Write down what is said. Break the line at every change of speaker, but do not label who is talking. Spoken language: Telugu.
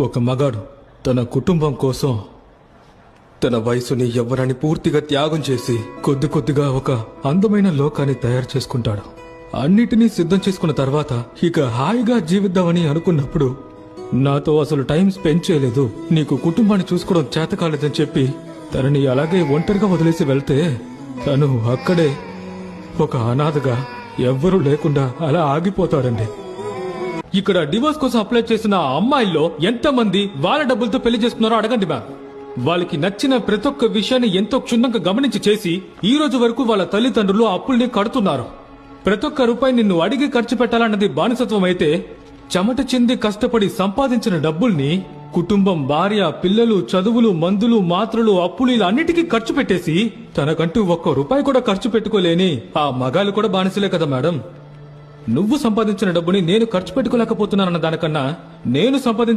ఒక మగాడు తన కుటుంబం కోసం తన వయసుని యవ్వనాన్ని పూర్తిగా త్యాగం చేసి కొద్ది కొద్దిగా ఒక అందమైన లోకాన్ని తయారు చేసుకుంటాడు. అన్నిటినీ సిద్ధం చేసుకున్న తర్వాత ఇక హాయిగా జీవిద్దామని అనుకున్నప్పుడు నాతో అసలు టైం స్పెండ్ చేయలేదు, నీకు కుటుంబాన్ని చూసుకోవడం చేత కాలేదని చెప్పి తనని అలాగే ఒంటరిగా వదిలేసి వెళ్తే తను అక్కడే ఒక అనాథగా ఎవ్వరూ లేకుండా అలా ఆగిపోతాడండి. ఇక్కడ డివోర్స్ కోసం అప్లై చేసిన అమ్మాయిల్లో ఎంతమంది వాళ్ళ డబ్బులతో పెళ్లి చేసుకున్నారో అడగండి మ్యామ్. వాళ్ళకి నచ్చిన ప్రతి ఒక్క విషయాన్ని ఎంతో క్షుణ్ణంగా గమనించి చేసి ఈ రోజు వరకు వాళ్ళ తల్లిదండ్రులు అప్పుల్ని కడుతున్నారు. ప్రతి ఒక్క రూపాయి నిన్ను అడిగి ఖర్చు పెట్టాలన్నది బానిసత్వం అయితే, చెమట చెంది కష్టపడి సంపాదించిన డబ్బుల్ని కుటుంబం, భార్య, పిల్లలు, చదువులు, మందులు, మాత్రలు, అప్పులు ఇలా అన్నిటికీ ఖర్చు పెట్టేసి తనకంటూ ఒక్క రూపాయి కూడా ఖర్చు పెట్టుకోలేని ఆ మగాలు కూడా బానిసలే కదా మేడం. నువ్వు సంపాదించిన డబ్బుని నేను ఖర్చు పెట్టుకోలేకపోతున్నానన్న దానికన్నా నేను సంపాదించ